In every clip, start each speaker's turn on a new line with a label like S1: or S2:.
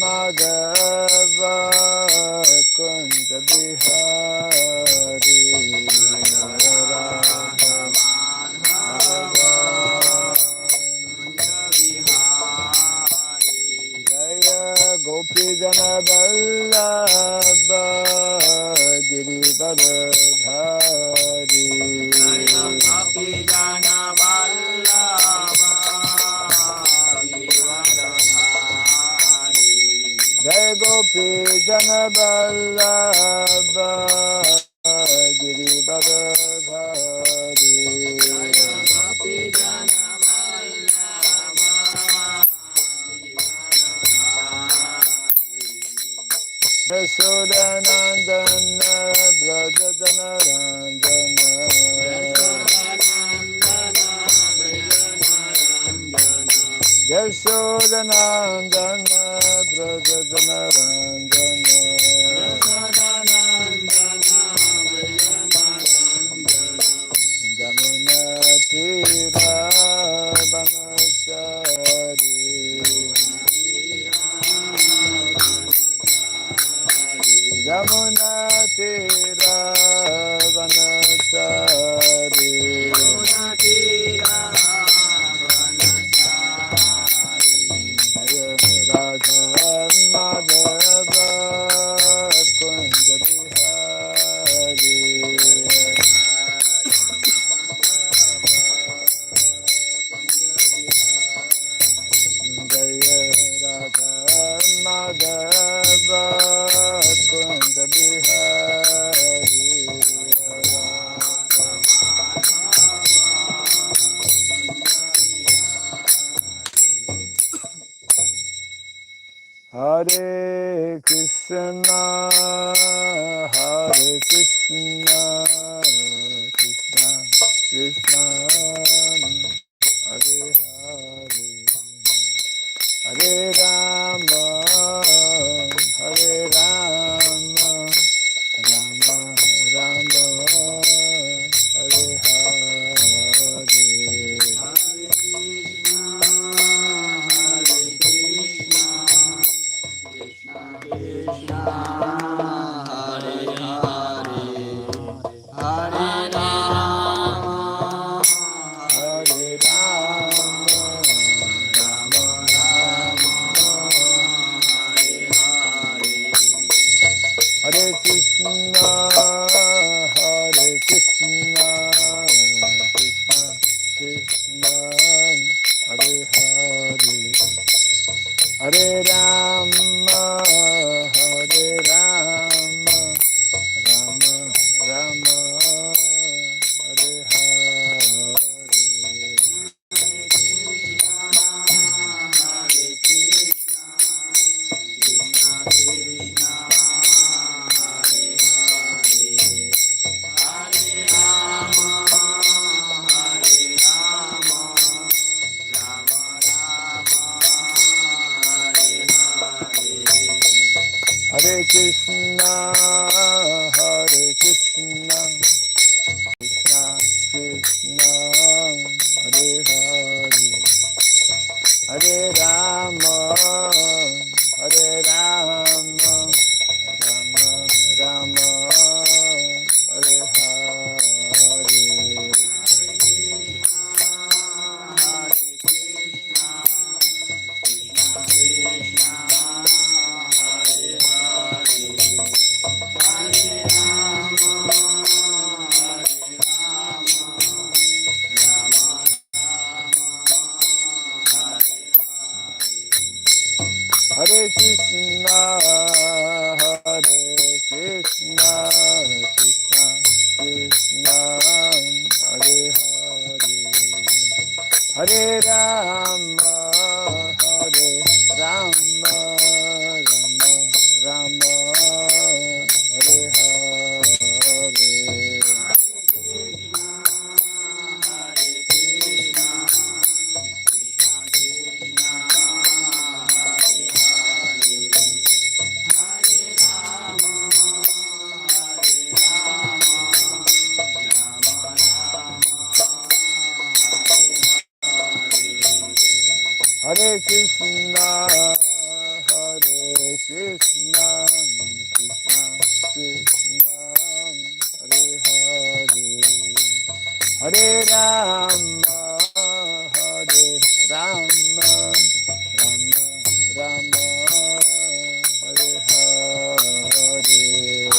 S1: Madhava Kunja Bihari Radha Madhava Jaya Gopi Jana Vallabha Girivardhari Jaya Gopi Jana Vallabha Girivardhari Jaya Gopi Jana Vallabha Girivardhari Jaya Gopi Jana Yashodanandana Brajadana Randana Yashodanandana Brajadana Randana Jamuna Tira Banachari Jamuna Tira Vanachari Jamuna Tira Vanachari Radha Madhava Kunja Bihari Jaya Radha Madhava Kunja Bihari Hare Krishna Hare Krishna Krishna Krishna Hare Hare Hare Rama Hare Rama Rama Rama Hare Hare Krishna Hare Hare Hare Rama Hare Rama Rama Rama Hare Hare Hare Krishna Hare Krishna Krishna Krishna Hare Hare Hare Rama Hare Rama Rama Rama Hare Hare Hare Krishna Hare Krishna Krishna Krishna Hare Hare Hare Rama Hare Rama Rama Rama Hare Hare Hare Krishna Hare Krishna Krishna Krishna Hare Hare Hare Rama Hare Rama Rama Rama Hare Hare Hare Krishna Krishna Krishna Krishna Hare Hare Hare Rama Hare Rama Rama Rama Hare Hare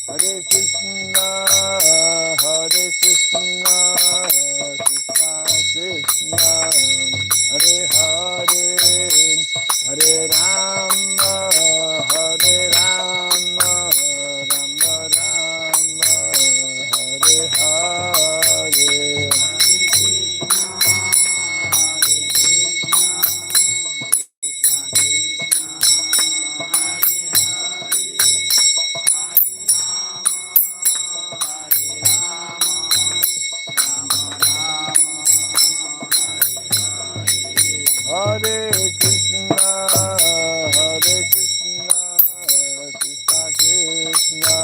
S1: Hare Krishna, Hare Krishna, Krishna Krishna, Hare Hare, Hare Rama, Hare Rama, Rama Rama, Hare Hare. Hare Krishna, Hare Krishna, Krishna Krishna,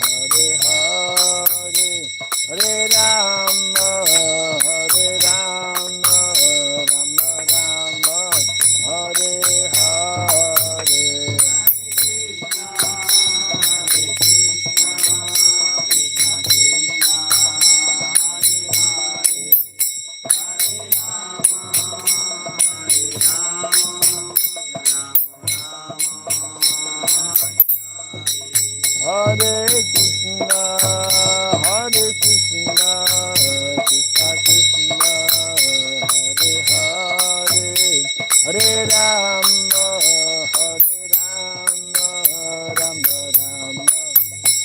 S1: Hare Hare, Hare Rama, Hare Rama, Rama Rama, Hare Hare. Hare Krishna, Hare Krishna, Krishna Krishna, Hare Hare, Hare Rama, Hare Rama, Rama Rama,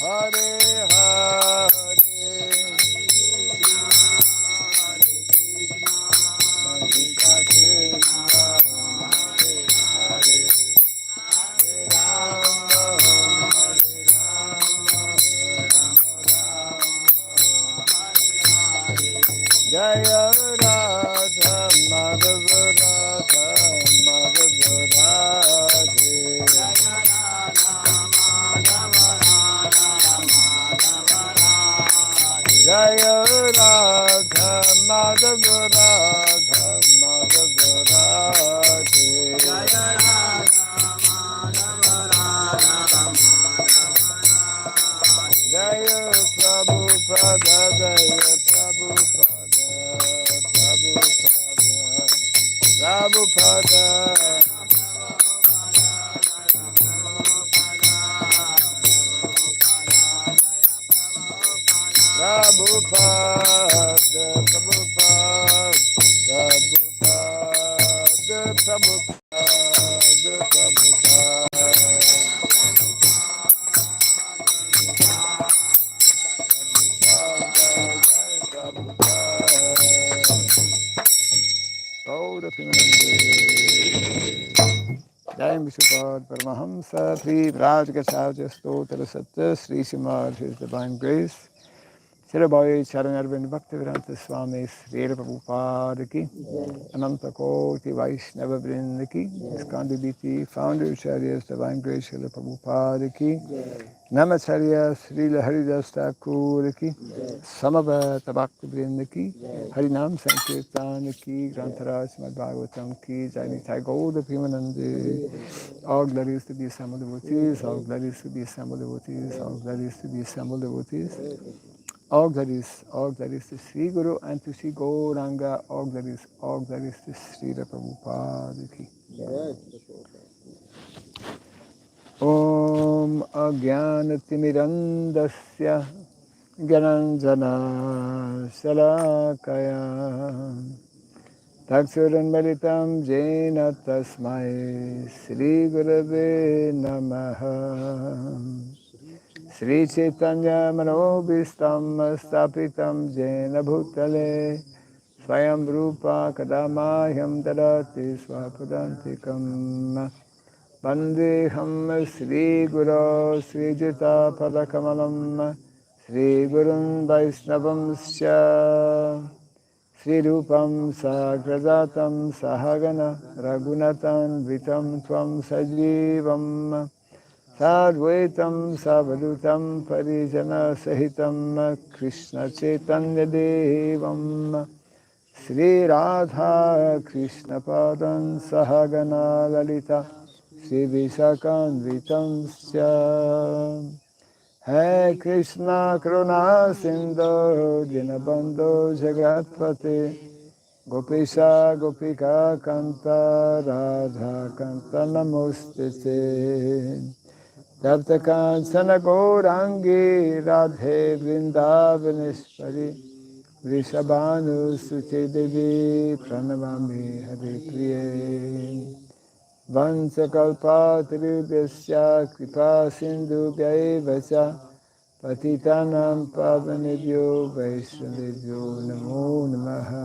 S1: Hare Hare. Krishna Krishna, Hare Hare, Hare Rama, Hare Rama, Jaya Radha Madhava Radha Madhava Radhe Jaya Radha Madhava Radha Madhava Radhe Jaya Prabhupada Jaya Prabhupada Prabhupada Prabhupada Prabhupada Prabhupada Gaura Pimanande Jai Vishupad Paramahamsa Sri Rajgasavya Stotra Satya Sri Srimad His Divine Grace Sirabai Charanarvind Bhaktivedanta Swami Sri Prabhupada Ki Ananta Koti Vaishnava Vrinda Ki Iskandi BP Founder Charya's Divine Grace Srila Prabhupada Ki Namacharya Srila Haridas Thakur Ki Samavata Bhakti Vrinda Ki Harinam Sankirtan Ki Grantaraj Srimad Bhagavatam Ki Jai Nitai Gauda Pimanande. All glories to the assembled devotees, all glories to the assembled devotees, all glories to the assembled devotees. All glories to Sri Guru and to Sri Gauranga, all glories to Sri Prabhupada Ki. Om Ajnanatimirandasya Gyananjana Salakaya Taksuranmalitam Jena Tasmai Sri Gurave Namaha Sri Chaitanya Manobhistam Stapitam Jena Bhutale Swayam Rupa Kadamayam Dadati Swapadantikam Vandeham Sri Guru Sri Jita Padakamalam Sri Gurun Vaisnavam Sya Sridham Sagrajatam Sahagana Raghunatan Vitam Tvam Sajivam Sadvaitam Savadutam Parijana Sahitam Krishna Chaitanya Devam Sri Radha Krishna Padan Sahagana Lalita Sri Visakan Vitam Hai Krishna Karuna Sindhu Dinabandhu Jagatpate Gopesha Gopika Kanta Radha Kanta Namostite Tapta Kansana Gaurangi Radhe Vrindavaneshwari Vrishabhanu Suti Devi Pranamami Hari Priye Vansakalpatarubhyasya Kripa Sindhubhya Vacha Patitanam Pavanebhyo Vaishnavebhyo Namo Namaha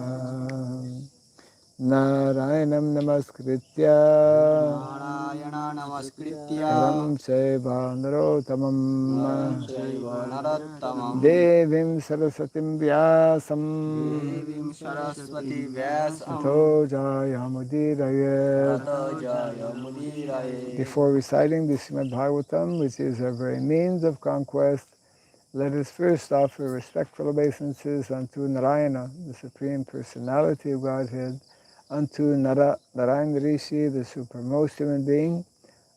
S1: Narayanam Namaskritya
S2: Narayana
S1: Naram
S2: Namaskritya
S1: Chaiva Narottamam
S2: Chaiva Narottamam
S1: Devim Sarasatim Vyasam
S2: Devim Saraswati Vyasam
S1: Tato Jayamudirayet.
S2: Tato Jaya Mudiraye.
S1: Before reciting the Srimad Bhagavatam, which is our very means of conquest, let us first offer respectful obeisances unto Narayana, the Supreme Personality of Godhead, unto Narayana Rishi, the supremest human being,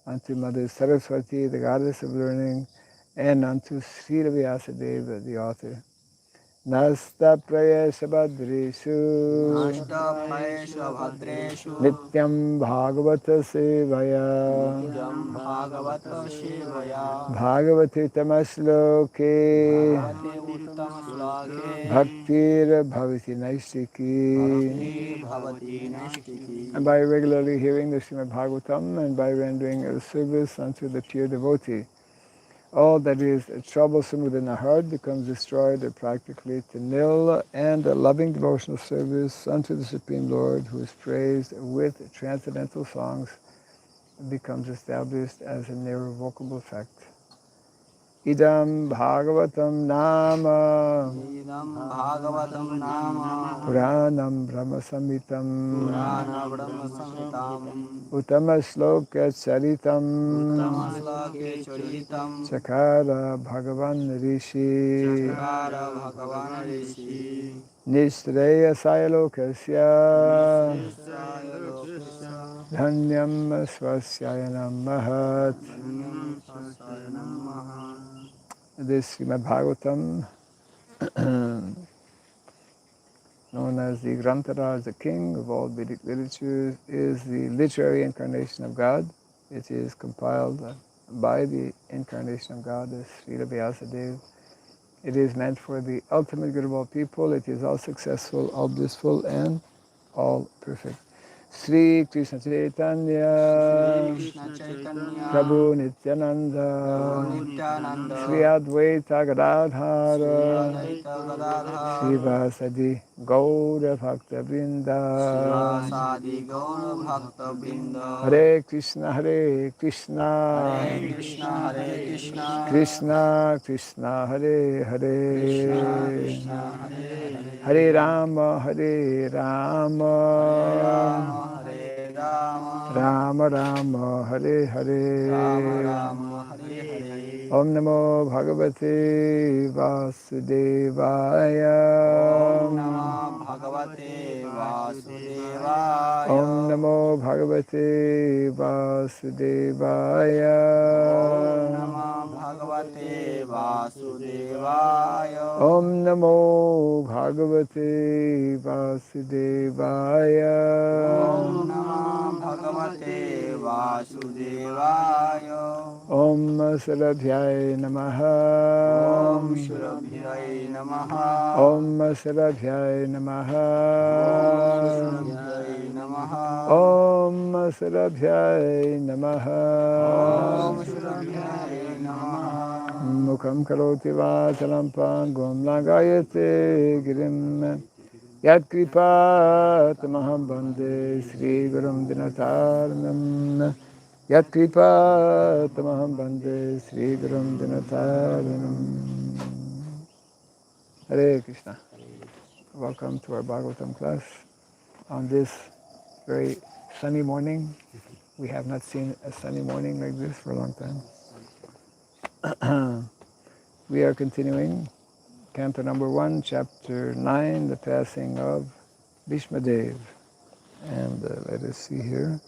S1: unto Mother Saraswati, the goddess of learning, and unto Srila Vyasadeva, the author. Nasta Prayesha Badrishu
S2: Nashta Bhayesha Bhadreshu
S1: Nityam Bhagavata Sevaya
S2: Nityam Bhagavata Shivaya
S1: Bhagavati Tamasloke
S2: Bhagavate Uttam Slake
S1: Bhaktir Bhavati Naistiki.
S2: Bhakti Bhavati Nashtiki.
S1: And by regularly hearing the Srimad Bhagavatam and by rendering a service unto the pure devotee, all that is troublesome within the heart becomes destroyed or practically to nil, and a loving devotional service unto the Supreme Lord, who is praised with transcendental songs, becomes established as an irrevocable fact. Idam Bhagavatam Nama
S2: Idam Bhagavatam Nama
S1: Puranam Brahma Samhitam
S2: Purana Brahma Samhitam
S1: Uttama Shloka Charitam
S2: Uttama Slake Charitam
S1: Chakara Bhagavan Rishi
S2: Chakara Bhagavan Rishi
S1: Nishreya Sayalokasya
S2: Nishesaya Lokasya
S1: Dhanyam Swasyayanam Mahat.
S2: Dhanyam Sasaya Namaha.
S1: This Srimad Bhagavatam, known as the Grantaraj, the king of all Vedic literatures, is the literary incarnation of God. It is compiled by the incarnation of God, as Srila Vyasadeva. It is meant for the ultimate good of all people. It is all successful, all blissful, and all perfect. Sri Krishna Chaitanya
S2: Krishna Chaitanya
S1: Prabhu Nityananda
S2: Prabhu Nityananda
S1: Sri Advaita Gadadhara
S2: Advaita Gadadhar
S1: Srivasadi Gaura Bhakta Vrinda
S2: Srivasadi Gaura Bhakta Vrinda.
S1: Hare Krishna Hare Krishna
S2: Hare Krishna Hare Krishna
S1: Krishna Krishna Hare Hare
S2: Krishna Krishna Hare Hare
S1: Hare Rama Hare Rama
S2: Hare Rama Hare Rama
S1: Rama Rama Hare Hare
S2: Rama Rama Hare Hare.
S1: Om Namo Bhagavate Vasudevaya
S2: Om Namah Bhagavate Vasudevaya.
S1: Om Namo Bhagavate Vasudevaya
S2: Om Namah Bhagavate Vasudevaya.
S1: Om Namo Bhagavate Vasudevaya
S2: Om Namah Bhagavate Vasudevaya.
S1: Om Sarabhyaya Namaha
S2: Om Shurabhyai Namaha.
S1: Om Sarabhyaya Namaha
S2: Om Shurabhyai Namaha.
S1: Om Sarabhyaya Namaha
S2: Om Shurabhyai Namaha.
S1: Mukham karoti vachalam pangum langayate girim Yat kripa tamaham bande Sri Gurum Dinatarnam Yat kripa tamaham bande Sri Gurum Dinatarnam. Hare Krishna. Welcome to our Bhagavatam class on this very sunny morning. We have not seen a sunny morning like this for a long time. We are continuing Canto number 1, Chapter 9, the passing of Bhishma Dev. And let us see here.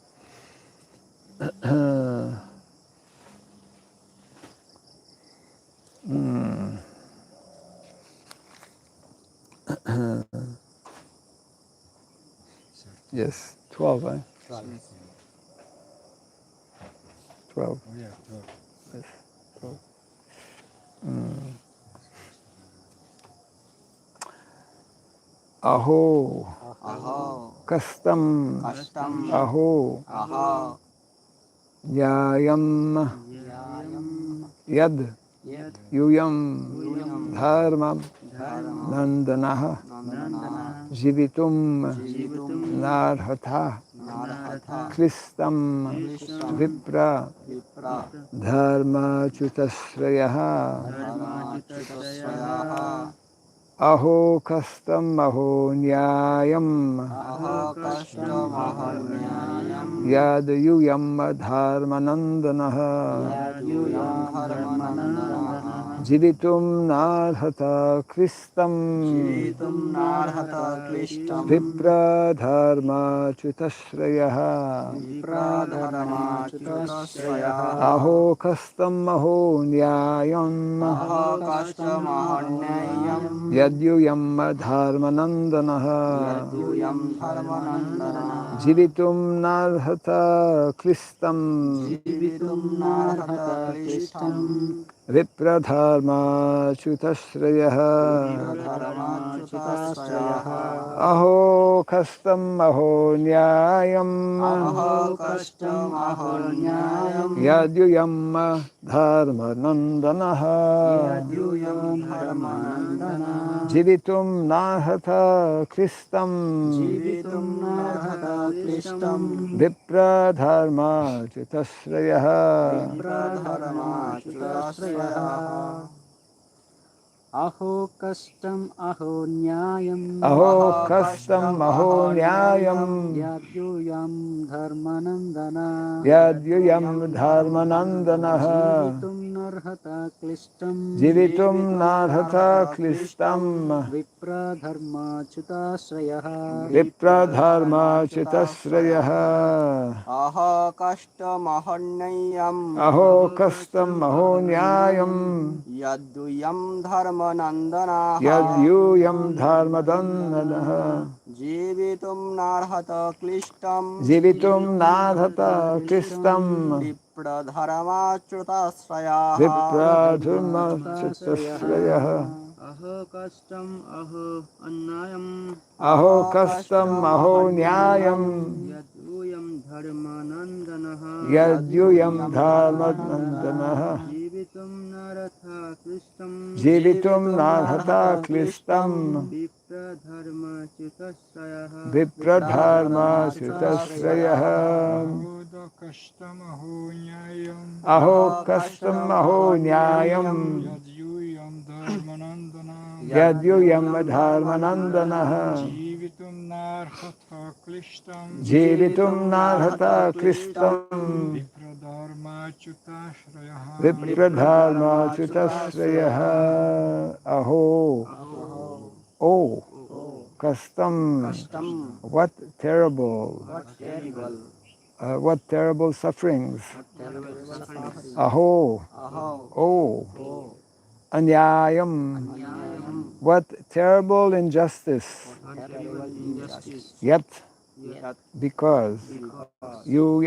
S1: Yes, 12, eh? 12.
S2: Oh, yeah, 12.
S1: Yes, 12. Aho,
S2: Aho,
S1: kastam,
S2: Kastam,
S1: aho,
S2: Aho,
S1: yayam,
S2: Yayam,
S1: yad,
S2: Yad,
S1: yuyam,
S2: Yuyam,
S1: dharma,
S2: Dharma,
S1: nandanaha,
S2: Nandana,
S1: jivitum,
S2: Jivitum,
S1: narhatha,
S2: Narhatha,
S1: kristam,
S2: Krishtam,
S1: vipra,
S2: Vipra,
S1: dharma chutasrayaha,
S2: Dharma, Chitasrayaha,
S1: aho kastam aho nyayam
S2: Aho, Kashtam, Ahanyayam,
S1: yadayuyam dharmanandanaha
S2: Yadyuyam, Dharmanandana,
S1: jivitum narhata kristam
S2: Jivitum, Narhata, Krishtam,
S1: vipra dharma chutasrayaha
S2: Vipra, Dharma, Chitasrayaha,
S1: aho kastam aho nyayam
S2: Aho, Kashtam, Ahanyayam,
S1: yadyuyam dharmanandanaha
S2: Yadyuyam, Dharmanandana,
S1: jivitum narhata kristam
S2: Jivitum, Narhata, Krishtam,
S1: vipradharma chutasrayaha
S2: Dharma, Chitasrayaha,
S1: aho kastam aho nyayam
S2: Aho, Kashtam, Ahanyayam,
S1: yadyuyam dharmanandanaha
S2: Yadyuyam, Dharmanandana,
S1: jivitum narhata kristam
S2: Jivitum, Narhata, Krishtam,
S1: vipradharma chutasrayaha
S2: Dharma, Chitasrayaha,
S3: अहो कष्टम अहो न्यायम
S1: aho
S2: Aho,
S1: kastam
S2: Kashtam,
S1: aho
S2: Ahanyayam,
S1: nyayam
S3: याद्यूयम धर्मनंदना
S1: yadyuyam dharmanandanaha
S3: जीवितुम नर्हता क्लिष्टम
S1: jivitum
S2: Jivitum,
S1: narhata
S2: Narhata, Krishtam,
S1: kristam
S3: विप्रधर्माच्युताश्रयः
S1: vipradharma
S2: Dharma,
S1: chutasrayaha
S2: Aho, Kashtam, Ahanyayam,
S1: aho kastam aho nyayam
S2: Yadyuyam, Dharmanandana,
S1: yadyuyam dharmadannanaha
S2: Jivitum, Narhata, Krishtam,
S1: jivitum narhata kristam
S2: Vipradharma, Chitasrayaha,
S1: vipradharma chutasrayaha
S3: अहो कष्टम अहो अन्यायम
S1: aho
S2: Aho,
S1: kastam
S2: Kashtam,
S1: aho
S2: Ahanyayam,
S1: nyayam
S3: यद्यूयम धर्मानंदनः
S1: yadyuyam
S2: Yadyuyam,
S1: dharmadandanaha
S2: Dharmanandana,
S3: जीवितुम नरथा क्लिष्टम
S1: jivitum
S2: Jivitum,
S1: narhata
S2: Narhata,
S1: kristam
S2: Krishtam,
S3: विप्रधर्माच्युतश्रयः
S1: vipradharma
S2: Vipradharma,
S1: chutasrayaha
S4: Ahoda kastam aho nyayam
S1: aho
S2: Aho,
S1: kastam
S2: Kashtam,
S1: aho
S2: Ahanyayam,
S1: nyayam
S4: yadyuyam dharmanandana
S1: yadyuyam
S2: Yadyuyam,
S1: dharmanandanaha
S2: Dharmanandana,
S4: jivitum narhatha klishtam
S1: jivitum
S2: Jivitum, Narhata,
S1: narhata
S2: Krishtam,
S1: kristam
S4: vipradharma chutashrayaha
S1: vipradharma
S2: Vipradharma, Chitasrayaha,
S1: chutasrayaha aho
S2: Aho,
S1: oh
S2: Oh,
S1: kastam
S2: Kashtam,
S1: what terrible
S2: what terrible,
S1: what terrible sufferings
S2: what terrible sufferings.
S1: aho
S2: Aho,
S1: oh
S2: Oh,
S1: anyayam
S2: Anyayam,
S1: what terrible injustice
S2: what terrible injustice.
S1: yet
S2: Yet,
S1: because
S2: because
S1: you
S2: you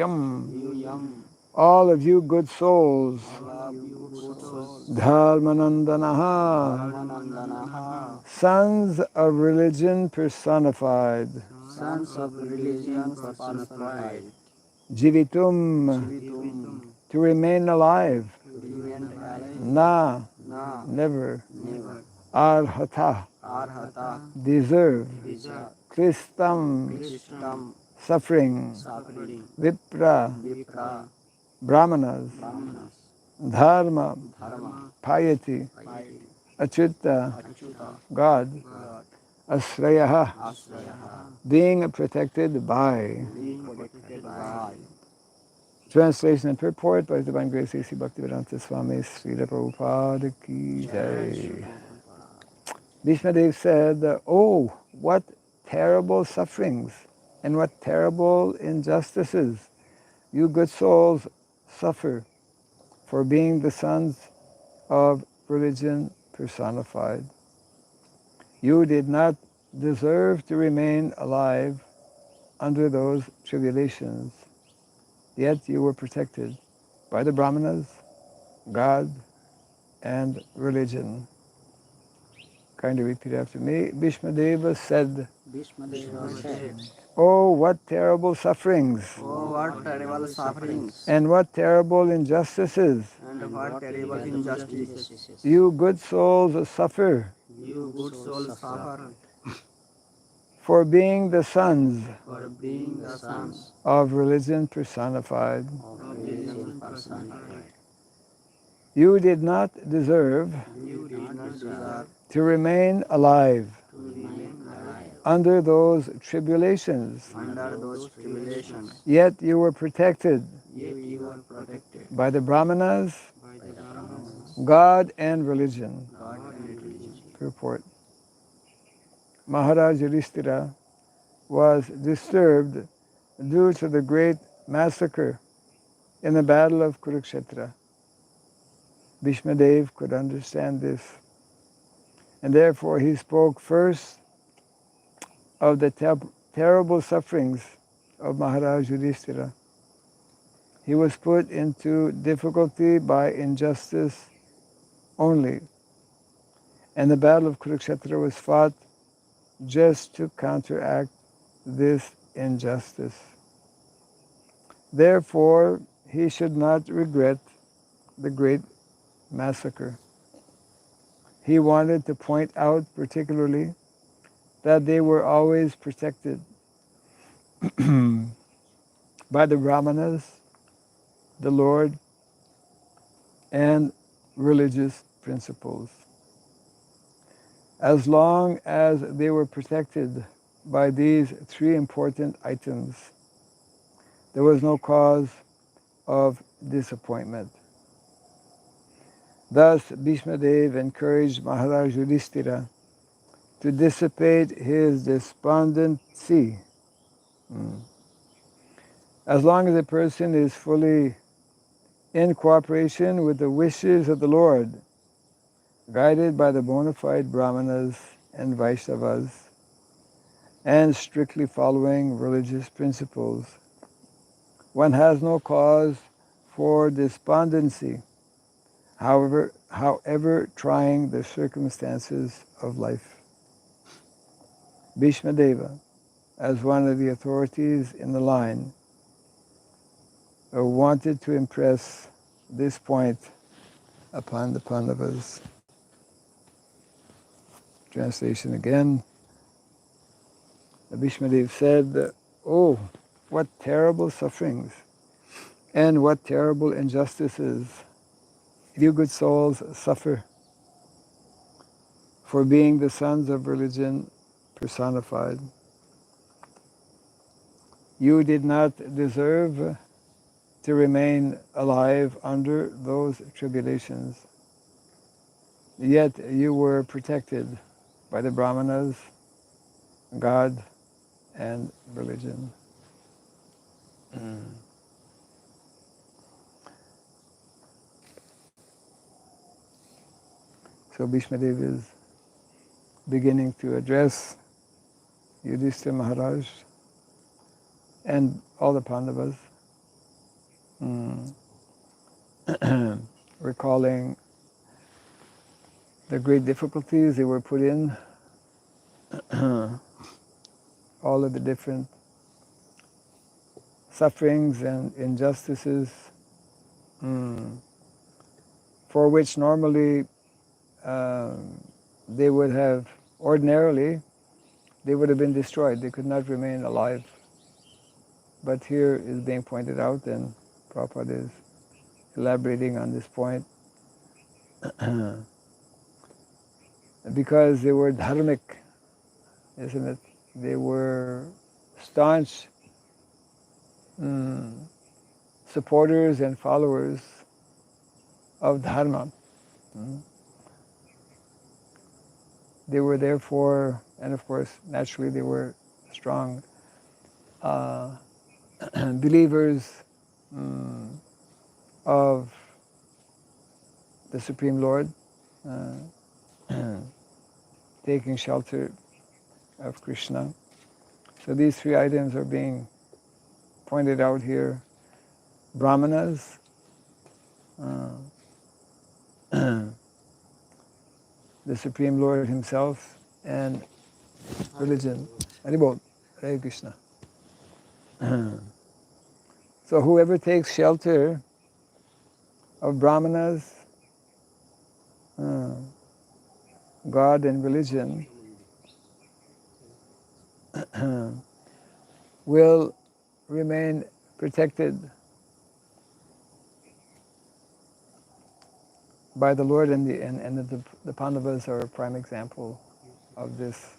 S2: young,
S1: all of you good souls
S2: all of you good souls,
S1: dharmanandanaha
S2: Dharmanandanaha,
S1: sons of religion personified
S2: sons of religion personified,
S1: jivitum
S2: Jivitum,
S1: to remain alive
S2: to remain alive,
S1: na
S2: Na,
S1: never
S2: never,
S1: arhata
S2: Arhata,
S1: deserve
S2: deserve,
S1: kristam
S2: Krishtam,
S1: suffering
S2: suffering,
S1: vipra
S2: Vipra,
S1: brahmanas
S2: Brahmanas,
S1: dharma
S2: Dharma,
S1: piety
S2: Piety,
S1: achyuta
S2: Achyuta,
S1: god
S2: God,
S1: Asrayaha,
S2: Asrayaha.
S1: being protected by.
S2: Being protected by.
S1: Translation and purport by His Divine Grace A.C. Bhaktivedanta Swami Srila Prabhupada Ki Jai. Bhishma Dev said, oh, what terrible sufferings and what terrible injustices you good souls suffer for being the sons of religion personified. You did not deserve to remain alive under those tribulations, yet you were protected by the Brahmanas, God, and religion. Kindly repeat after me. Bhishma Deva said,
S2: Vishnu said,
S1: oh, what terrible sufferings
S2: oh, what terrible sufferings
S1: and what terrible injustices
S2: and what terrible injustices
S1: you good souls suffer
S2: you good souls suffer
S1: for being the sons
S2: for being the sons
S1: of religion personified.
S2: of religion personified.
S1: You did not deserve
S2: You did not deserve
S1: to remain alive
S2: to remain alive
S1: under those tribulations,
S2: under those tribulations,
S1: yet you were protected
S2: yet you were protected
S1: by the Brahmanas,
S2: by the Brahmanas,
S1: God, and religion.
S2: God, and religion.
S1: Purport. Maharaj Yudhishthira was disturbed due to the great massacre in the battle of Kurukshetra. Bhishma Dev could understand this, and therefore he spoke first of the terrible sufferings of Maharaj Yudhishthira. He was put into difficulty by injustice only, and the battle of Kurukshetra was fought just to counteract this injustice. Therefore, he should not regret the great massacre. He wanted to point out particularly that they were always protected by the Brahmanas, the Lord, and religious principles. As long as they were protected by these three important items, there was no cause of disappointment. Thus, Bhishma Dev encouraged Maharaj Yudhishthira to dissipate his despondency. As long as a person is fully in cooperation with the wishes of the Lord, guided by the bona fide Brahmanas and Vaishnavas, and strictly following religious principles, one has no cause for despondency, however trying the circumstances of life. Bhishma Deva, as one of the authorities in the line, wanted to impress this point upon the Pandavas. Translation again. Bhishma Deva said, oh, what terrible sufferings and what terrible injustices you good souls suffer for being the sons of religion personified. You did not deserve to remain alive under those tribulations, yet you were protected by the Brahmanas, God, and religion. So Bhishma Dev is beginning to address Yudhishthira Maharaj and all the Pandavas, recalling the great difficulties they were put in, all of the different sufferings and injustices for which normally they would have, ordinarily, they would have been destroyed. They could not remain alive. But here is being pointed out, and Prabhupada is elaborating on this point, because they were dharmic, isn't it? They were staunch mm, supporters and followers of Dharma. Mm. They were therefore, and of course, naturally, they were strong uh, believers mm, of the Supreme Lord, taking shelter of Krishna. So these three items are being pointed out here. Brahmanas, uh, the Supreme Lord Himself, and religion. Haribol, Hare Krishna. So whoever takes shelter of Brahmanas, uh, God and religion, will remain protected by the Lord, and the Pandavas are a prime example of this.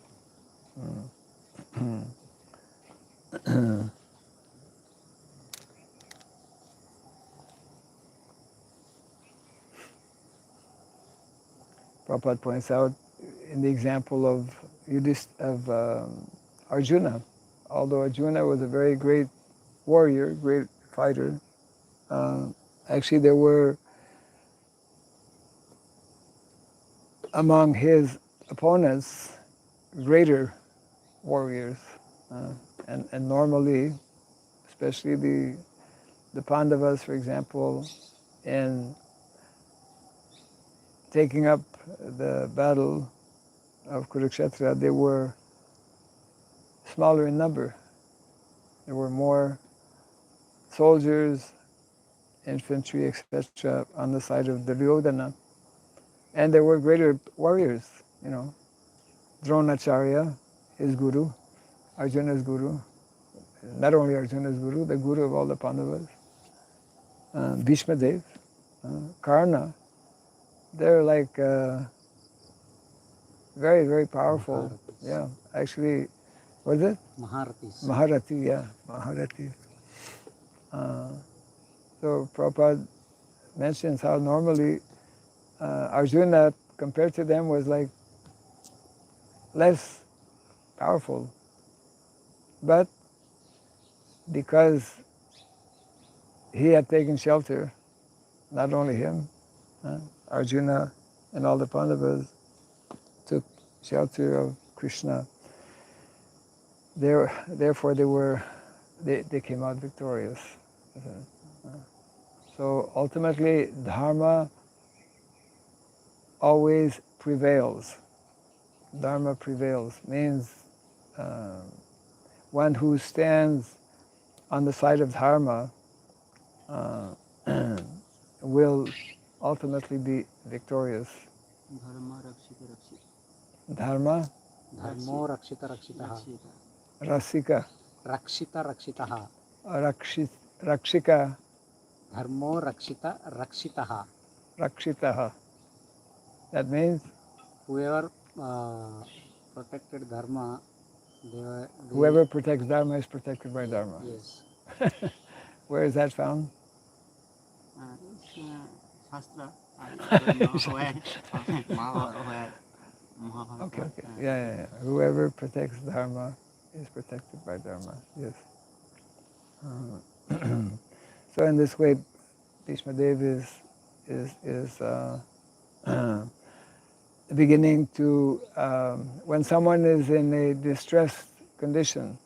S1: Prabhupada points out in the example of Arjuna. Although Arjuna was a very great warrior, great fighter, uh, actually there were among his opponents greater warriors, uh, and normally, especially the Pandavas, for example, in taking up the battle of Kurukshetra, they were smaller in number. There were more soldiers, infantry, etc., on the side of Duryodhana, and there were greater warriors. You know, Dronacharya, his guru, Arjuna's guru. Not only Arjuna's guru, the guru of all the Pandavas. Bhishma Dev, Karna. They're like very, very powerful.
S3: Maharathis.
S1: Yeah, actually, what is it?
S3: Maharathis.
S1: Maharati, yeah, Maharati. So Prabhupada mentions how normally Arjuna, compared to them, was like less powerful. But because he had taken shelter, not only him, Arjuna and all the Pandavas took shelter of Krishna. Therefore, they came out victorious. So ultimately, Dharma always prevails. Dharma prevails means one who stands on the side of Dharma will ultimately be victorious.
S3: Dharma rakshita rakshita.
S1: Dharma
S3: Dharmo rakshita rakshitaha.
S1: Rasika
S3: Rakshita rakshitaha.
S1: Rakshika
S3: Dharmo rakshita rakshitaha.
S1: Rakshitaha. That means
S3: Whoever protected dharma,
S1: whoever protects Dharma is protected by Dharma.
S3: Yes.
S1: Where is that found?
S2: Shastra. I don't know where. Where.
S1: Okay. Yeah. Whoever protects Dharma is protected by Dharma. Yes. So in this way, Bhishma Dev is beginning to, when someone is in a distressed condition,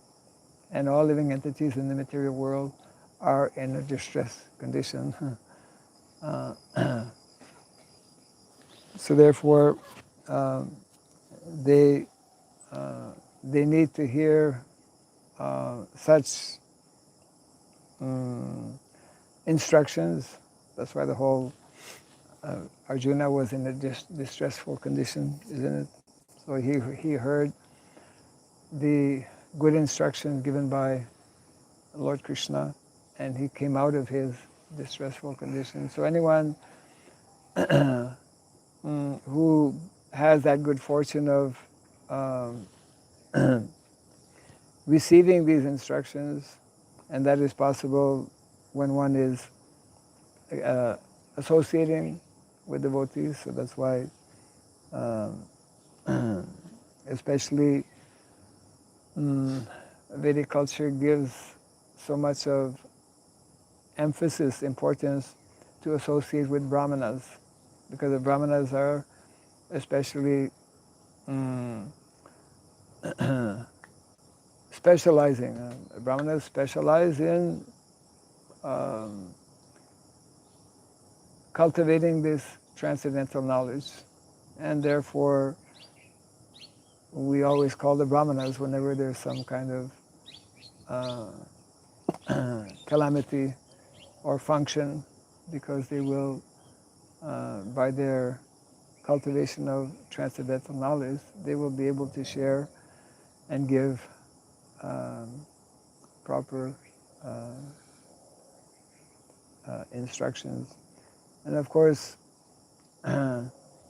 S1: and all living entities in the material world are in a distressed condition. So therefore, they need to hear such instructions. That's why the whole Arjuna was in a distressful condition, isn't it? So he heard the good instructions given by Lord Krishna, and he came out of his distressful condition. So anyone who has that good fortune of receiving these instructions, and that is possible when one is associating with devotees. So that's why, especially Vedic culture gives so much of emphasis, importance to associate with brahmanas, because the brahmanas are especially specializing. Brahmanas specialize in cultivating this transcendental knowledge, and therefore we always call the brahmanas whenever there's some kind of calamity or function, because they will, by their cultivation of transcendental knowledge, they will be able to share and give proper instructions. And of course,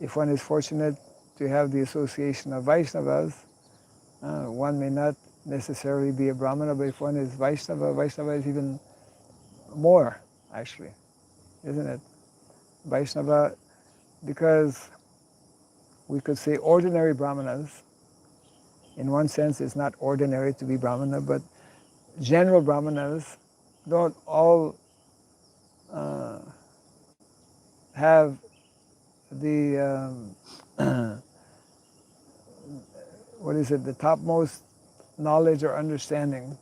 S1: if one is fortunate to have the association of Vaishnavas, one may not necessarily be a Brahmana, but if one is Vaishnava, Vaishnava is even more, actually, isn't it? Vaishnava, because we could say ordinary Brahmanas, in one sense it's not ordinary to be Brahmana, but general Brahmanas don't all have the, what is it, the topmost knowledge or understanding,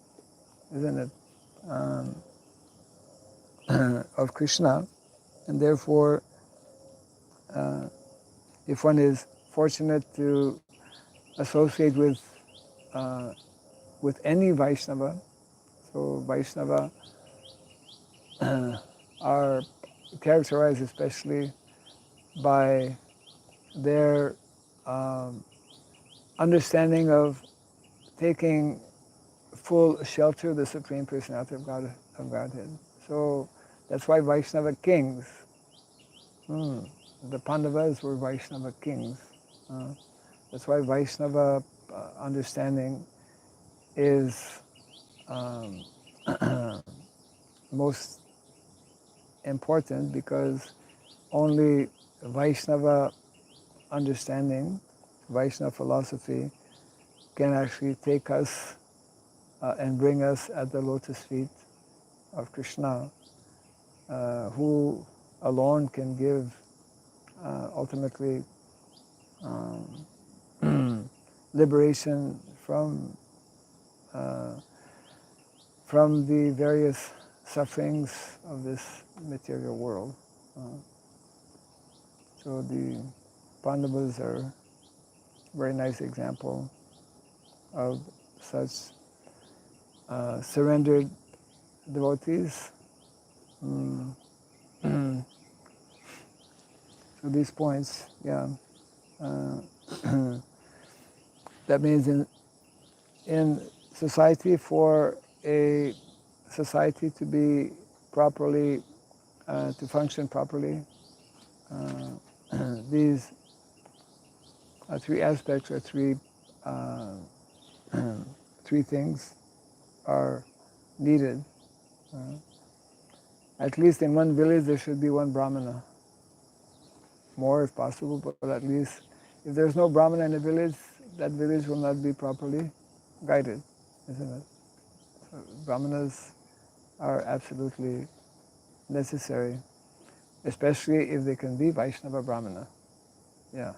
S1: isn't it, of Krishna. And therefore, if one is fortunate to associate with any Vaishnava, so Vaishnava are characterized especially by their understanding of taking full shelter of the Supreme Personality of Godhead. So that's why Vaishnava kings, the Pandavas were Vaishnava kings. That's why Vaishnava understanding is most important, because only Vaishnava understanding, Vaishnava philosophy, can actually take us and bring us at the lotus feet of Krishna, who alone can give ultimately liberation from the various sufferings of this material world. So the Pandavas are a very nice example of such surrendered devotees. So these points, yeah. That means in society, for a society to be properly, to function properly, these three aspects, or three things are needed. At least in one village there should be one Brahmana. More if possible, but at least if there's no Brahmana in a village, that village will not be properly guided, isn't it? So Brahmanas are absolutely necessary, especially if they can be Vaishnava Brahmana. Yeah.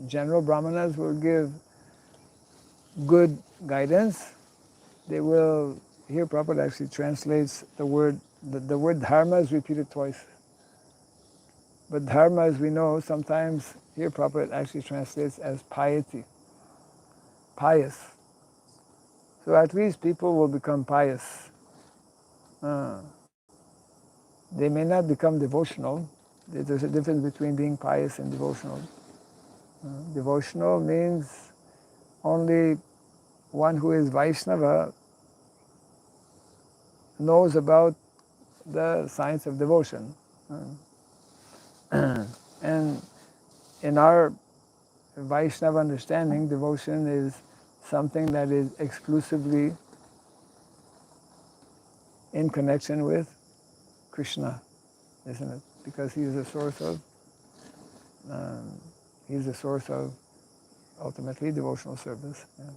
S1: General Brahmanas will give good guidance. They will, here Prabhupada actually translates the word dharma is repeated twice. But dharma, as we know, sometimes here Prabhupada actually translates as piety, pious. So at least people will become pious. They may not become devotional. There's a difference between being pious and devotional. Devotional means only one who is Vaishnava knows about the science of devotion. And in our Vaishnava understanding, devotion is something that is exclusively in connection with Krishna, isn't it? Because he is the source of, he's the source of ultimately devotional service. Yeah.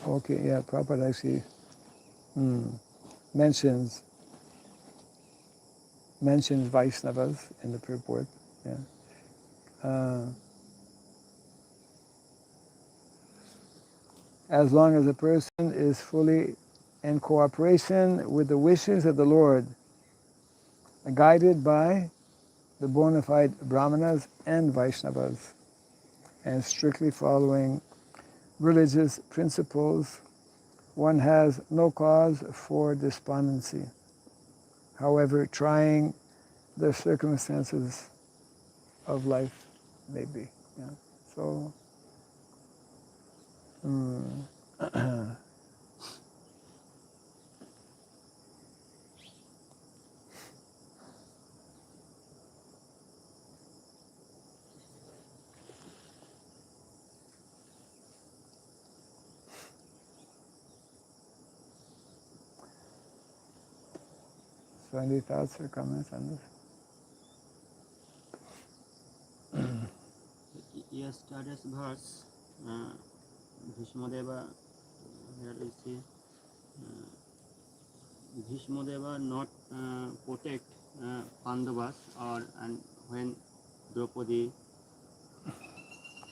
S1: Okay, yeah, Prabhupada actually mentions Vaishnavas in the purport. Yeah. As long as a person is fully in cooperation with the wishes of the Lord, guided by the bona fide Brahmanas and Vaishnavas, and strictly following religious principles, one has no cause for despondency. However trying the circumstances of life may be. Yeah. So, so any thoughts or comments on this?
S2: Yesterday's verse, Bhishmadeva, here we see Bhishmadeva not protect Pandavas, or and when Draupadi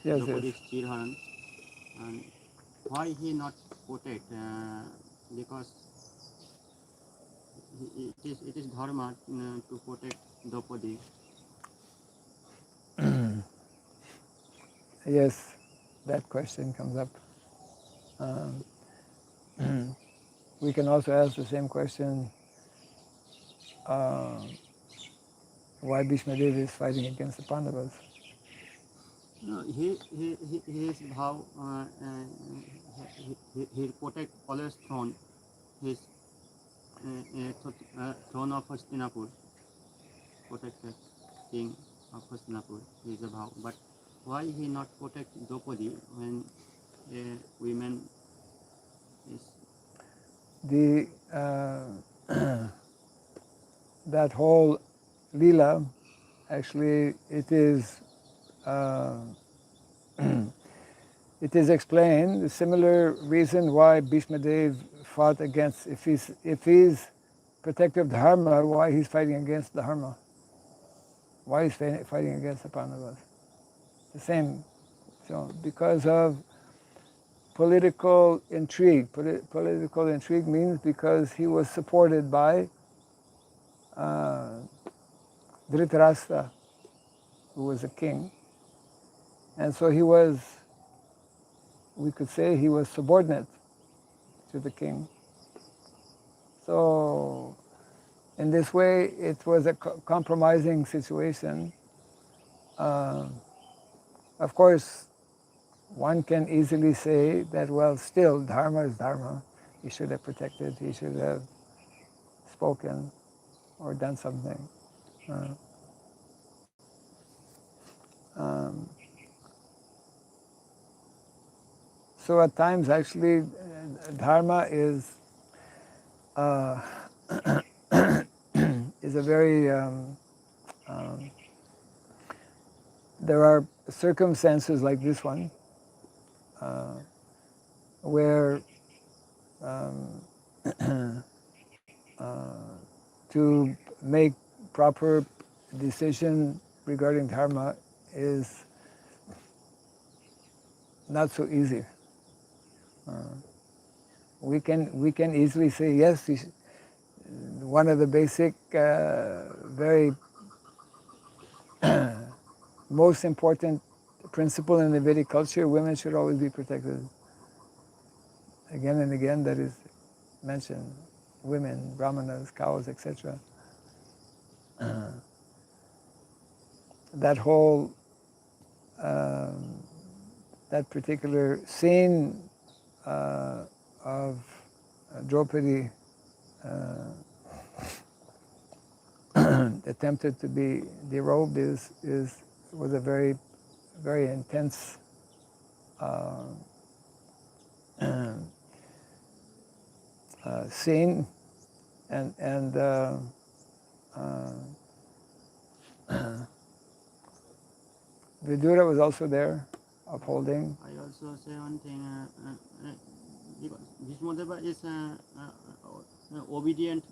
S1: Yes,
S2: Draupadi's Chirharan, and why he not protect? Because it is dharma to protect Draupadi.
S1: yes, that question comes up. We can also ask the same question, why Bhishma Dev is fighting against the Pandavas.
S2: No, his vow, he protect always throne, his throne of Hastinapur, protected king of Hastinapur, is a vow. But why he not protect Draupadi when women is
S1: The that whole lila, actually, it is it is explained. A similar reason why Bhishma Dev fought against, if he's protective dharma, why he's fighting against dharma? Why he's fighting against the Pandavas? The same. So because of political intrigue. Political intrigue means because he was supported by Dhritarashtra, who was a king. And so he was, we could say he was subordinate to the king. So in this way, it was a compromising situation. Of course, one can easily say that, well, still, dharma is dharma. He should have protected, he should have spoken or done something. So at times, actually, dharma is is a very there are circumstances like this one where to make proper decision regarding dharma is not so easy. We can easily say yes. One of the basic, very most important principle in the Vedic culture: women should always be protected. Again and again, that is mentioned. women, brahmanas, cows, etc. That whole, that particular scene of Draupadi attempted to be derobed was a very, very intense scene, and Vidura was also there, upholding.
S2: I also say one thing. Because Bhishmadeva is obedient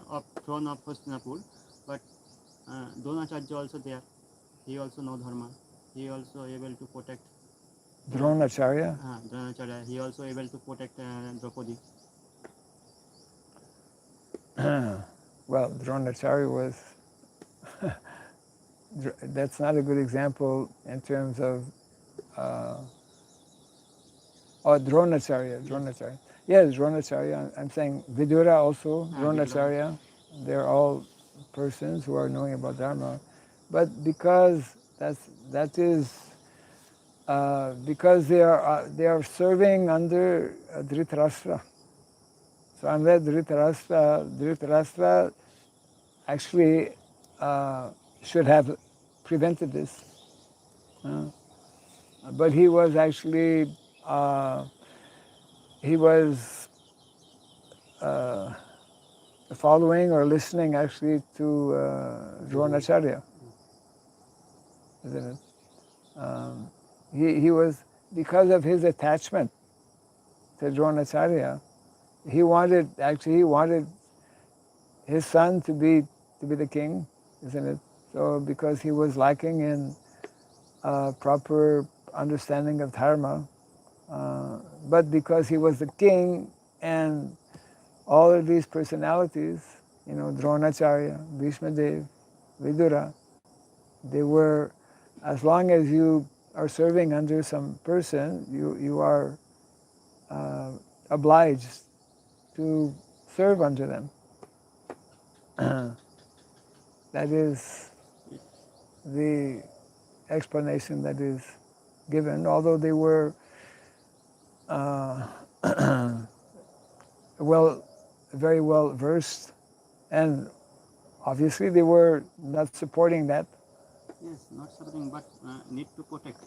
S2: of throne of Hastinapur, but Dronacharya also there. He also know dharma. He also able to protect
S1: Dronacharya.
S2: Dronacharya. He also able to protect Draupadi.
S1: Well, Dronacharya was. That's not a good example in terms of. Dronacharya. Yes, Dronacharya. I'm saying Vidura also, Dronacharya. They're all persons who are knowing about Dharma. But because because they are serving under Dhritarashtra. So unless Dhritarashtra actually should have prevented this. But he was actually following or listening actually to Dronacharya, isn't it? He was, because of his attachment to Dronacharya, he wanted his son to be the king, isn't it? So because he was lacking in proper understanding of dharma, but because he was the king and all of these personalities, Dronacharya, Bhishmadev, Vidura, they were, as long as you are serving under some person, you are obliged to serve under them. That is the explanation that is given, although they were very well versed, and obviously they were not supporting that.
S2: Yes, not supporting, but need to protect.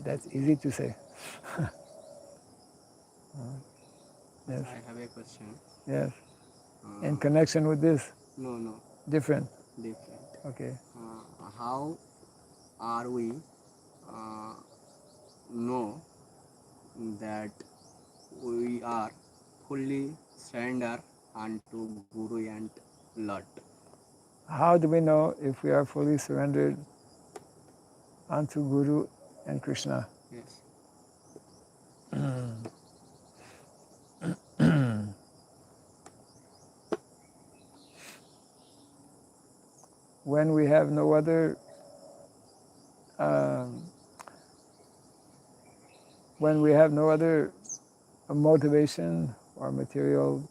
S1: That's easy to say. Yes.
S5: I have a question.
S1: Yes. In connection with this?
S5: No.
S1: Different?
S5: Different.
S1: Okay.
S5: How are we know that we are fully surrendered unto Guru and Lord?
S1: How do we know if we are fully surrendered unto Guru and Krishna?
S5: Yes.
S1: When we have no other motivation or material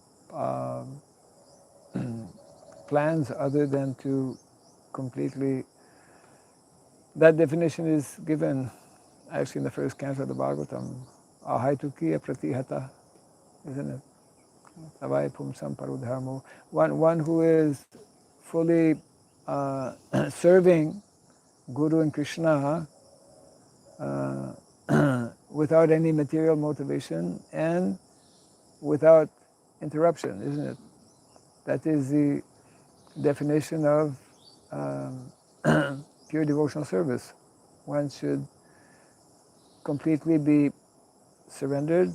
S1: plans other than to completely. That definition is given actually in the first canto of the Bhagavatam. Ahaitukiya pratihata, isn't it? Savai pumsam parudharmo. One who is fully serving Guru and Krishna without any material motivation and without interruption, isn't it? That is the definition of pure devotional service. One should completely be surrendered,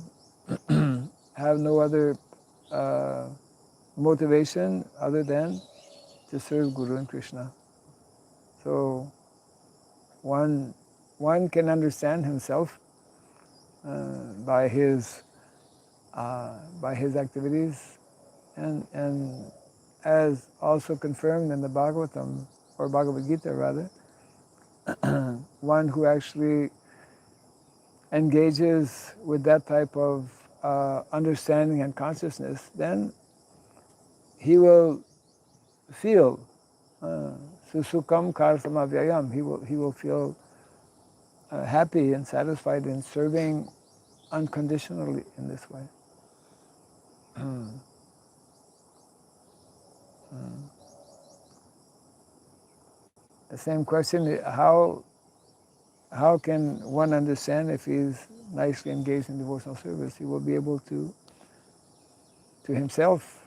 S1: have no other motivation other than to serve Guru and Krishna. So one can understand himself by his activities, and as also confirmed in the Bhagavatam, or Bhagavad Gita rather, one who actually engages with that type of understanding and consciousness, then he will feel susukam karsamavayam. He will feel happy and satisfied in serving unconditionally in this way. The same question: how can one understand if he's nicely engaged in devotional service? He will be able to himself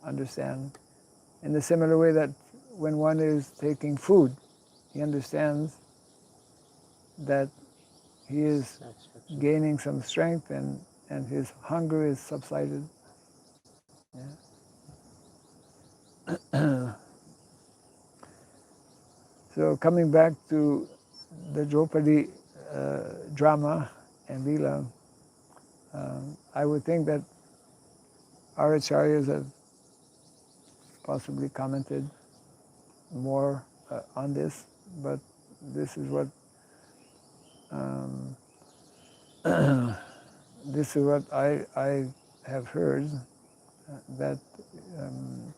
S1: understand in the similar way that when one is taking food, he understands that he is
S3: Satisfaction.
S1: gaining some strength and his hunger is subsided. Yeah. So coming back to the Draupadi drama and Leela, I would think that our acharyas have possibly commented more on this, but this is what um, this is what I have heard, that um,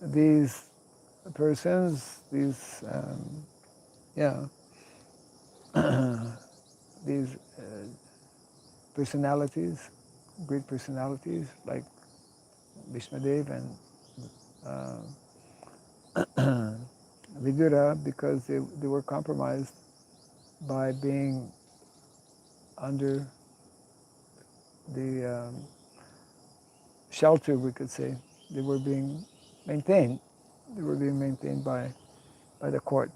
S1: these persons, these yeah, these personalities, great personalities like Vishmadev and Vidura, because they were compromised by being under the shelter, we could say. They were being maintained. They were being maintained by the court,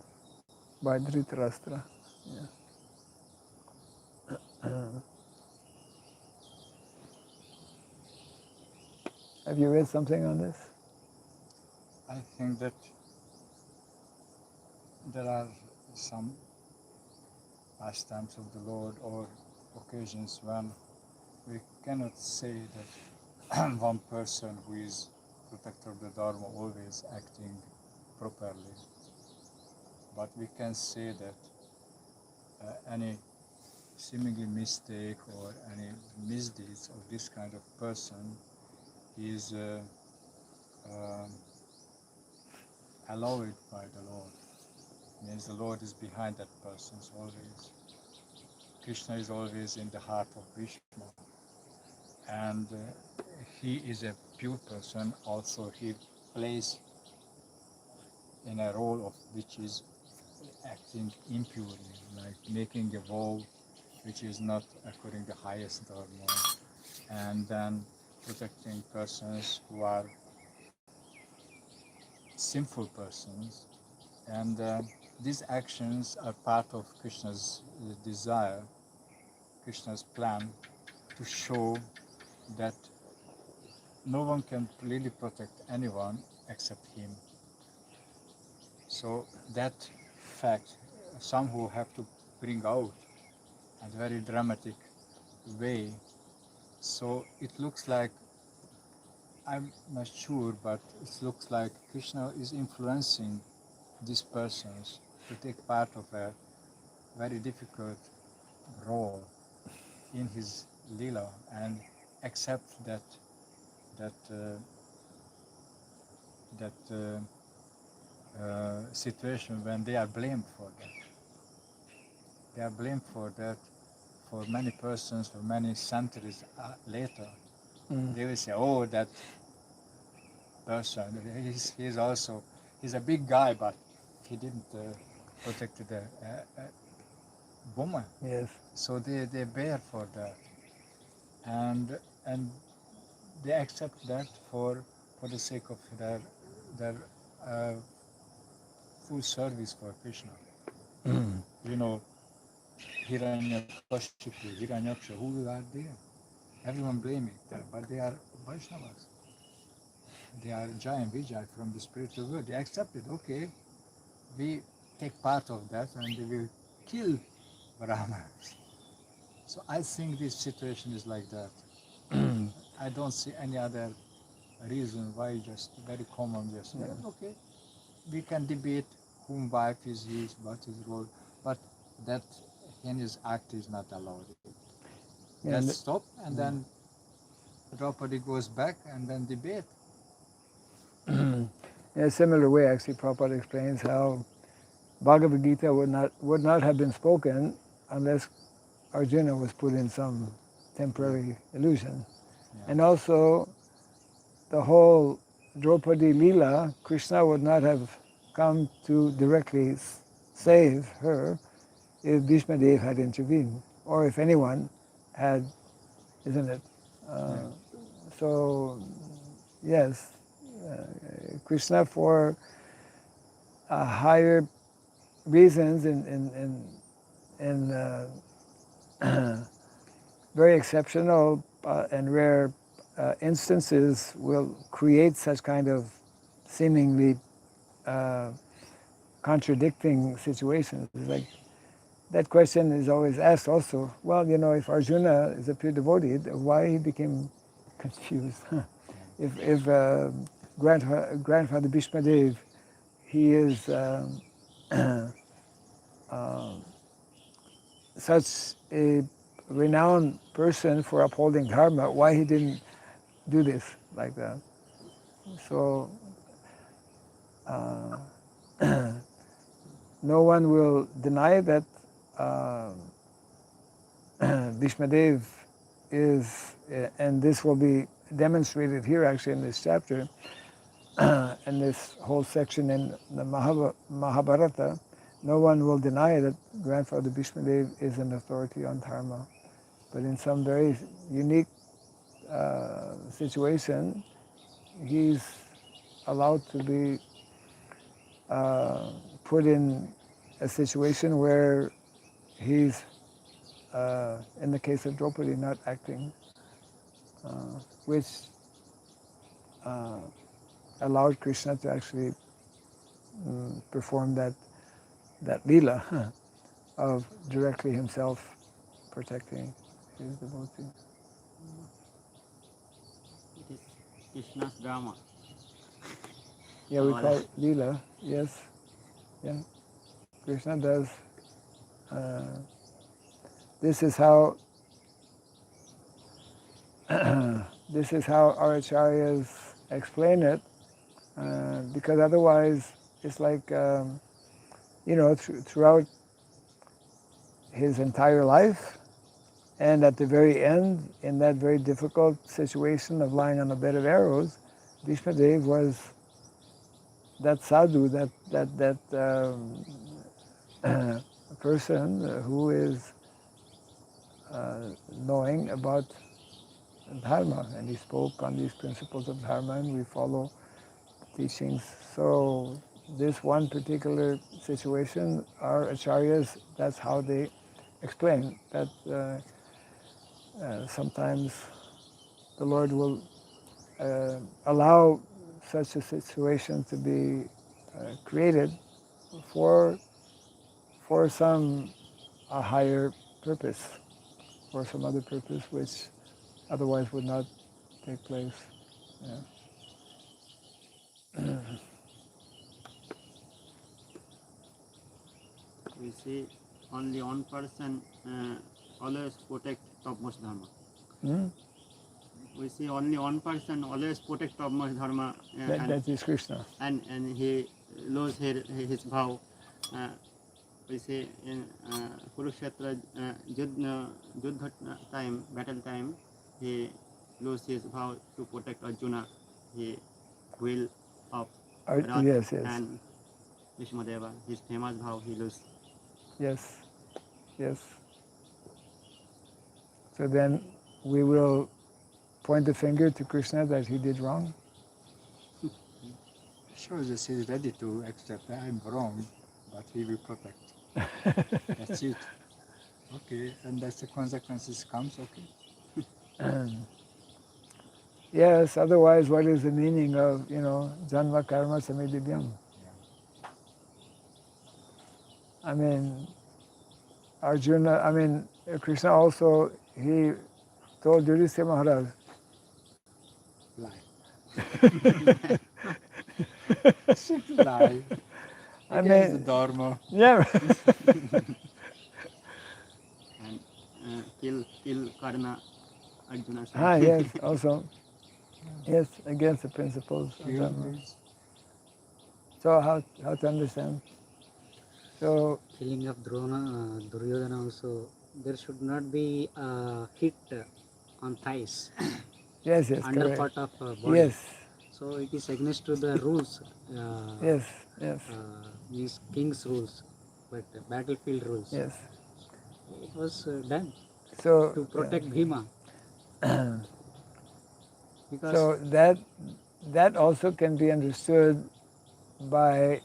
S1: by Dhritarashtra. Yeah. Have you read something on this?
S4: I think that there are some pastimes of the Lord or occasions when we cannot say that one person who is protector of the Dharma always acting properly, but we can say that any seemingly mistake or any misdeeds of this kind of person is um, allowed by the Lord. Means the Lord is behind that person always. Krishna is always in the heart of Bhishma, and he is a pure person. Also, he plays in a role of which is acting impurely, like making a vow which is not according to the highest dharma, and then protecting persons who are sinful persons. And these actions are part of Krishna's desire, Krishna's plan to show that no one can really protect anyone except him. So that fact somehow have to bring out in a very dramatic way. So it looks like, I'm not sure, but it looks like Krishna is influencing these persons to take part of a very difficult role in his lila and accept that situation when they are blamed for that. They are blamed for that for many persons, for many centuries later. They will say, oh, that person, he's a big guy, but he didn't protect the woman.
S1: Yes.
S4: So they bear for that. And they accept that for the sake of their uh, full service for Krishna. You know, Hiranyakashipu, Hiranyaksha, who are there? Everyone blaming them, but they are Vaishnavas. They are Jai and Vijay from the spiritual world. They accept it. Okay, we take part of that and they will kill Brahmans. So I think this situation is like that. I don't see any other reason why just very common just okay, we can debate whom wife is his, what his role, but that heinous act is not allowed.
S1: Yeah,
S4: Let's stop, and then Draupadi goes back, and then debate.
S1: in a similar way, actually, Prabhupada explains how Bhagavad Gita would not have been spoken unless Arjuna was put in some temporary illusion.
S4: Yeah.
S1: And also, the whole Draupadi Leela, Krishna would not have come to directly save her if Bhishma Dev had intervened, or if anyone had, isn't it? So, yes, Krishna, for higher reasons in very exceptional and rare instances, will create such kind of seemingly contradicting situations. It's like that question is always asked also. Well, if Arjuna is a pure devotee, why he became confused? If grandfather Bhishma Dev, he is such a renowned person for upholding dharma, why he didn't do this like that? So no one will deny that Bhishma Dev is, and this will be demonstrated here actually in this chapter, in this whole section in the Mahabharata, no one will deny that grandfather Bhishma Dev is an authority on dharma. But in some very unique situation, he's allowed to be put in a situation where he's, in the case of Draupadi, not acting, which allowed Krishna to actually perform that leela of directly himself protecting his devotee.
S2: It is Krishna's drama.
S1: Yeah, we call it leela. Yes, yeah. Krishna does. This is how. This is how our acharyas explain it, because otherwise it's like throughout his entire life, and at the very end, in that very difficult situation of lying on a bed of arrows, Bhishma Dev was that sadhu, that person who is knowing about dharma, and he spoke on these principles of dharma, and we follow teachings. So this one particular situation, our acharyas, that's how they explain that sometimes the Lord will allow such a situation to be created for some a higher purpose, for some other purpose which otherwise would not take place. Yeah.
S2: We see only one person always protect topmost dharma. We see only one person always protect topmost dharma,
S1: That is Krishna.
S2: and he lose his vow. We see in Kurukshetra Juddha time, battle time, he lose his vow to protect Arjuna. He will of Rath
S1: Yes.
S2: and Vishmadeva, his famous vow he lose.
S1: Yes. So then we will point the finger to Krishna that he did wrong.
S4: Shows that he's ready to accept that I'm wrong, but he will protect. That's it. Okay, and that's the consequences comes, okay.
S1: Yes, otherwise what is the meaning of, janma karma samidibhyam? I mean, Krishna also, he told Yudhisthira Maharaj.
S4: Lie. Simple lie. Against the dharma.
S1: Yeah.
S2: And kill Karna, Arjuna.
S1: Yes, also. Yes, against the principles of
S4: Kill
S1: Dharma.
S4: means
S1: So how to understand? So
S3: Killing of Duryodhana also, there should not be hit on thighs,
S1: yes,
S3: under
S1: correct.
S3: part of body.
S1: Yes,
S3: So it is against to the rules,
S1: yes,
S3: these king's rules, but battlefield rules.
S1: yes.
S3: It was done
S1: So
S3: to protect Bhima. Because
S1: so that also can be understood by,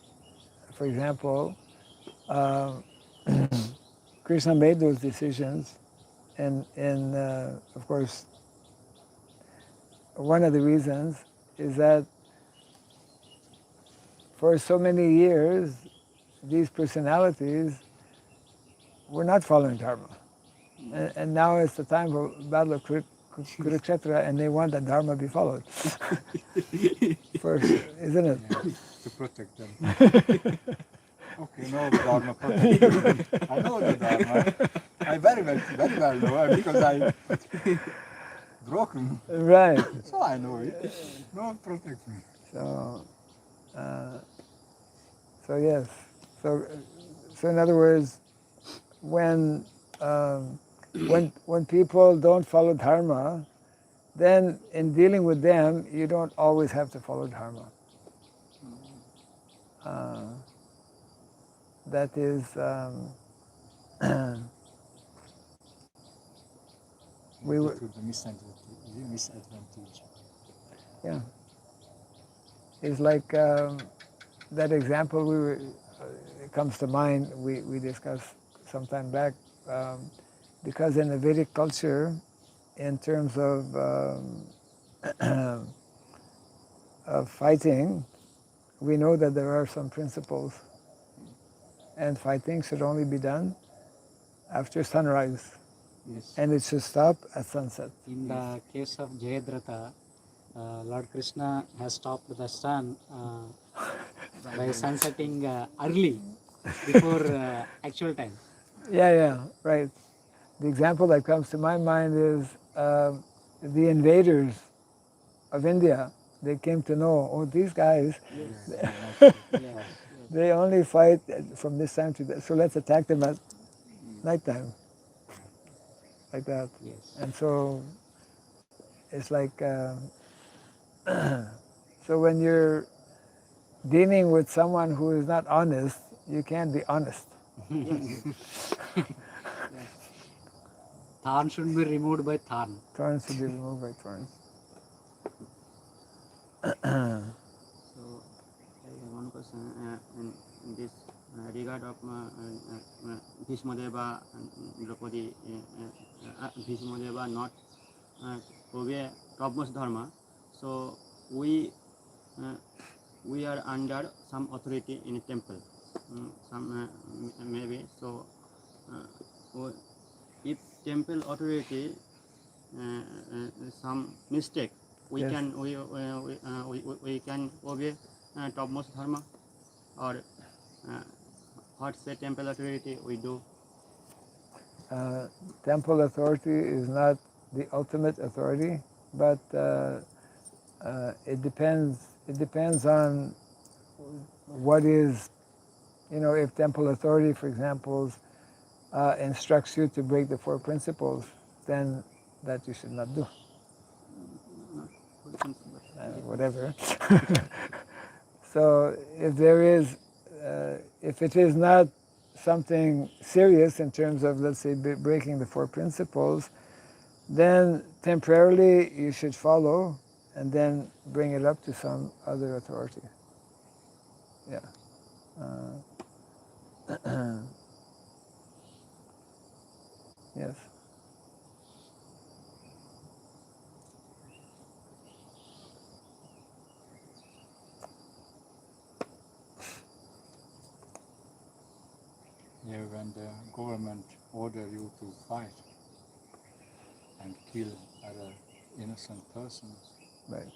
S1: for example, Krishna made those decisions, and of course, one of the reasons is that for so many years, these personalities were not following Dharma. And now it's the time for Battle of Kurukshetra, and they want that Dharma be followed. First, isn't it?
S4: yeah, to protect them. Okay, no Dharma protection. I know the Dharma. I very well know because I broken.
S1: Right.
S4: So I know it. No protect me.
S1: So, yes. So in other words, when when people don't follow Dharma, then in dealing with them, you don't always have to follow Dharma. That is, we
S4: Due
S1: would,
S4: to the misadvantage.
S1: yeah. It's like that example it comes to mind. We discussed some time back because in the Vedic culture, in terms of fighting, we know that there are some principles, and fighting should only be done after sunrise,
S3: yes,
S1: and it should stop at sunset.
S3: in the case of Jayadratha, Lord Krishna has stopped the sun by sunsetting early before actual time.
S1: Yeah, right. The example that comes to my mind is the invaders of India. They came to know, oh, these guys,
S3: Yes.
S1: they only fight from this time to that, so let's attack them at nighttime, like that.
S3: Yes.
S1: And so it's like, so when you're dealing with someone who is not honest, you can't be honest.
S3: Thorn should be removed by thorn.
S1: Thorns should be removed by thorns.
S2: So, one question in this regard of Bhishmadeva and Draupadi, Bhishmadeva not obey topmost dharma. So we are under some authority in a temple, some maybe. So if temple authority some mistake, we
S1: Yes.
S2: can we can obey topmost dharma, or what say temple authority we do.
S1: Temple authority is not the ultimate authority, but it depends. It depends on what is, if temple authority, for example, instructs you to break the four principles, then that you should not do. Whatever. So if there is, if it is not something serious in terms of, let's say, breaking the four principles, then temporarily you should follow and then bring it up to some other authority. Yeah. Yes.
S4: Yeah, when the government order you to fight and kill other innocent persons,
S1: Right.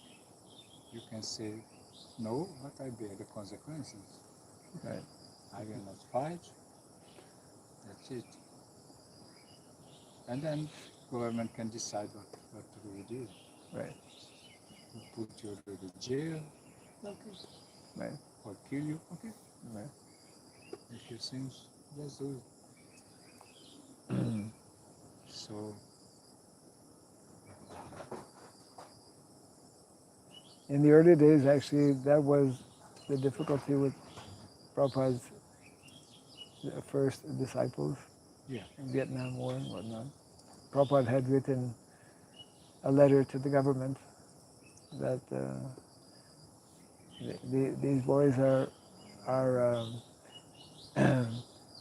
S4: you can say, no, but I bear the consequences.
S1: Right.
S4: I will not fight. That's it. And then government can decide what to do with you.
S1: Right.
S4: Put you to the jail, okay.
S1: Right.
S4: Or kill you, okay.
S1: Right.
S4: If you think, let's do it. So
S1: In the early days, actually, that was the difficulty with Prabhupada's first disciples
S4: yeah,
S1: in Vietnam War and whatnot. Prabhupada had written a letter to the government that these boys are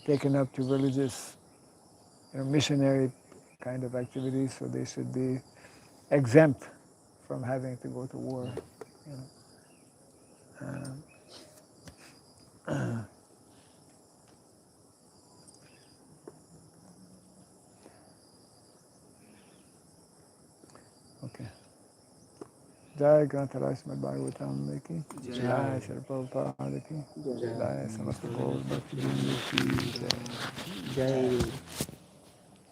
S1: taken up to religious, missionary kind of activities, so they should be exempt from having to go to war. You know. Okay. Jai Grantaraj Srimad Bhagavatam ki, Jai Shri Prabhupada ki, Jai Samasta Gaur Bhakti Vrinda ki, Jai.